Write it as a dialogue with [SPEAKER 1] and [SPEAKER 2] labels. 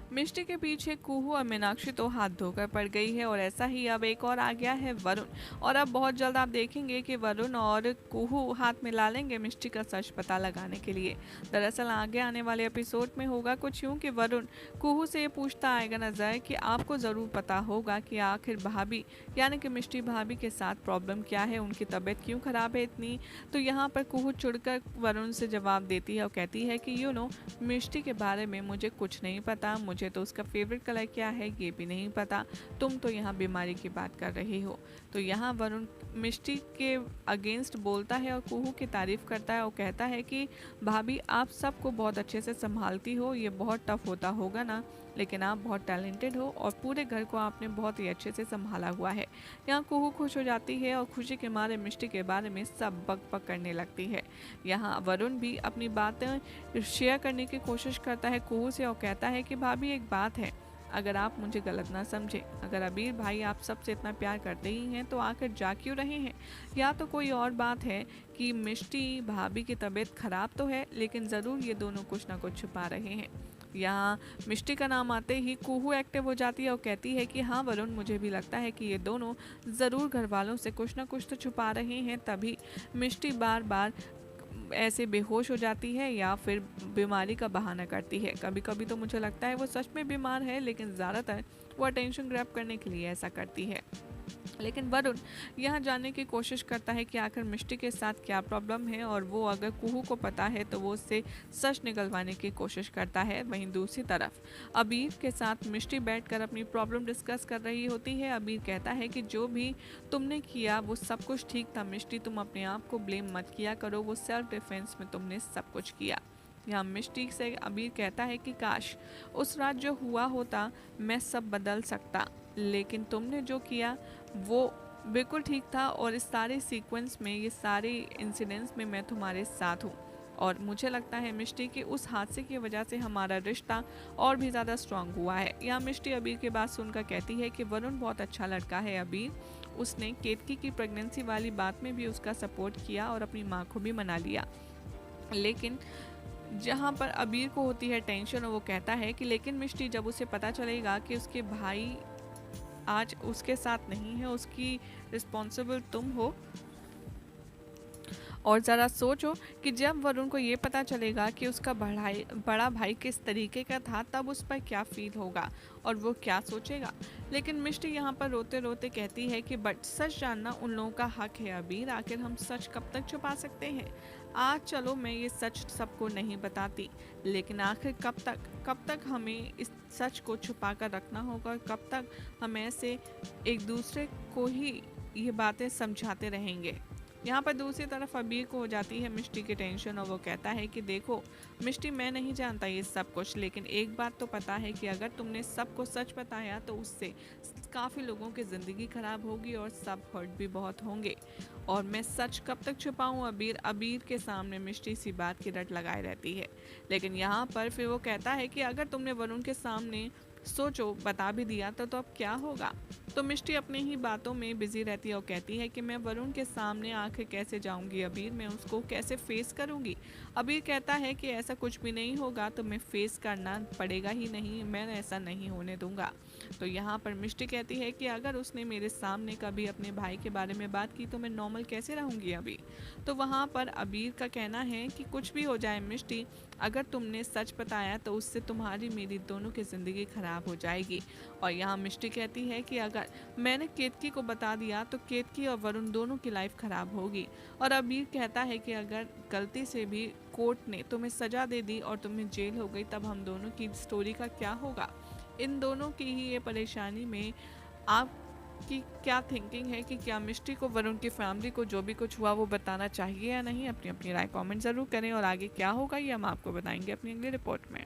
[SPEAKER 1] मिष्टी के पीछे कुहू और मीनाक्षी तो हाथ धोकर पड़ गई है और ऐसा ही अब एक और आ गया है वरुण। और अब बहुत जल्द आप देखेंगे कि वरुण और कुहू हाथ मिला लेंगे मिष्टी का सच पता लगाने के लिए। दरअसल आगे आने वाले एपिसोड में होगा कुछ यूं कि वरुण कुहू से ये पूछता आएगा नजर कि आपको ज़रूर पता होगा कि आखिर भाभी यानी कि मिष्टी भाभी के साथ प्रॉब्लम क्या है, उनकी तबीयत क्यों खराब है इतनी। तो यहाँ पर कुहू चिढ़कर वरुण से जवाब देती है और कहती है कि मिष्टी के बारे में मुझे कुछ नहीं पता, मुझे तो उसका फेवरेट कलर क्या है ये भी नहीं पता, तुम तो यहाँ बीमारी की बात कर रही हो। तो यहाँ वरुण मिष्टी के अगेंस्ट बोलता है और कुहू की तारीफ करता है और कहता है कि भाभी आप सबको बहुत अच्छे से संभालती हो, ये बहुत टफ होता होगा ना, लेकिन आप बहुत टैलेंटेड हो और पूरे घर को आपने बहुत ही अच्छे से संभाला हुआ है। यहाँ कुहू खुश हो जाती है और खुशी के मारे मिष्टी के बारे में सब बक करने लगती है। यहाँ वरुण भी अपनी बातें शेयर करने की कोशिश करता है कुहू से और कहता है कि भाभी एक बात है, अगर आप मुझे गलत ना समझे, अगर अबीर भाई आप सबसे इतना प्यार करते ही हैं तो आकर जा क्यों रहे हैं, या तो कोई और बात है कि मिष्टी भाभी की तबीयत खराब तो है लेकिन ज़रूर ये दोनों कुछ ना कुछ छुपा रहे हैं। यहाँ मिष्टी का नाम आते ही कुहू एक्टिव हो जाती है और कहती है कि हाँ वरुण, मुझे भी लगता है कि ये दोनों ज़रूर घर वालों से कुछ ना कुछ तो छुपा रहे हैं, तभी मिष्टी बार बार ऐसे बेहोश हो जाती है या फिर बीमारी का बहाना करती है। कभी कभी तो मुझे लगता है वो सच में बीमार है, लेकिन ज़्यादातर वो अटेंशन ग्रैब करने के लिए ऐसा करती है। लेकिन वरुण यहाँ जानने की कोशिश करता है कि आखिर मिष्टी के साथ क्या प्रॉब्लम है और वो अगर कुहू को पता है तो वो उससे सच निकलवाने की कोशिश करता है। वहीं दूसरी तरफ अबीर के साथ मिष्टी बैठकर अपनी प्रॉब्लम डिस्कस कर रही होती है। अबीर कहता है कि जो भी तुमने किया वो सब कुछ ठीक था मिष्टी, तुम अपने आप को ब्लेम मत किया करो, वो सेल्फ डिफेंस में तुमने सब कुछ किया। यहाँ मिष्टी से अबीर कहता है कि काश उस रात जो हुआ होता मैं सब बदल सकता, लेकिन तुमने जो किया वो बिल्कुल ठीक था और इस सारे सीक्वेंस में, ये सारे इंसिडेंट्स में मैं तुम्हारे साथ हूँ। और मुझे लगता है मिष्टी की उस हादसे की वजह से हमारा रिश्ता और भी ज़्यादा स्ट्रांग हुआ है। यहाँ मिष्टी अबीर की बात सुनकर कहती है कि वरुण बहुत अच्छा लड़का है अबीर, उसने केतकी की प्रेगनेंसी वाली बात में भी उसका सपोर्ट किया और अपनी माँ को भी मना लिया। लेकिन जहाँ पर अबीर को होती है टेंशन और वो कहता है कि लेकिन मिष्टी जब उसे पता चलेगा कि उसके भाई आज उसके साथ नहीं है, उसकी रिस्पॉन्सिबल तुम हो, और ज़रा सोचो कि जब वरुण को ये पता चलेगा कि उसका बड़ा भाई किस तरीके का था तब उस पर क्या फील होगा और वो क्या सोचेगा। लेकिन मिष्टी यहाँ पर रोते रोते कहती है कि बट सच जानना उन लोगों का हक है अबीर, आखिर हम सच कब तक छुपा सकते हैं। आज चलो मैं ये सच सबको नहीं बताती, लेकिन आखिर कब तक हमें इस सच को छुपा कर रखना होगा, कब तक हम ऐसे एक दूसरे को ही ये बातें समझाते रहेंगे। यहाँ पर दूसरी तरफ अबीर को हो जाती है मिष्टी की टेंशन और वो कहता है कि देखो मिष्टी, मैं नहीं जानता ये सब कुछ, लेकिन एक बात तो पता है कि अगर तुमने सबको सच बताया तो उससे काफ़ी लोगों की ज़िंदगी खराब होगी और सब हर्ट भी बहुत होंगे, और मैं सच कब तक छुपाऊँ अबीर के सामने मिष्टी इसी बात की रट लगाए रहती है। लेकिन यहाँ पर फिर वो कहता है कि अगर तुमने वरुण के सामने सोचो बता भी दिया तो अब क्या होगा। तो मिष्टी अपनी ही बातों में बिजी रहती है और कहती है कि मैं वरुण के सामने आखिर कैसे जाऊंगी अबीर, मैं उसको कैसे फेस करूंगी। अबीर कहता है कि ऐसा कुछ भी नहीं होगा, तो मैं फेस करना पड़ेगा ही नहीं, मैं ऐसा नहीं होने दूंगा। तो यहाँ पर मिष्टी कहती है कि अगर उसने मेरे सामने कभी अपने भाई के बारे में बात की तो मैं नॉर्मल कैसे रहूंगी अभी। तो वहाँ पर अबीर का कहना है कि कुछ भी हो जाए मिष्टी, अगर तुमने सच बताया तो उससे तुम्हारी मेरी दोनों की ज़िंदगी खराब हो जाएगी। और यहाँ मिष्टी कहती है कि अगर मैंने केतकी को बता दिया तो केतकी और वरुण दोनों की लाइफ खराब होगी। और अबीर कहता है कि अगर गलती से भी कोर्ट ने तुम्हें सजा दे दी और तुम्हें जेल हो गई तब हम दोनों की स्टोरी का क्या होगा। इन दोनों की ही ये परेशानी में आपकी क्या थिंकिंग है कि क्या मिष्टी को वरुण की फैमिली को जो भी कुछ हुआ वो बताना चाहिए या नहीं। अपनी अपनी राय कमेंट ज़रूर करें और आगे क्या होगा ये हम आपको बताएंगे अपनी अगली रिपोर्ट में।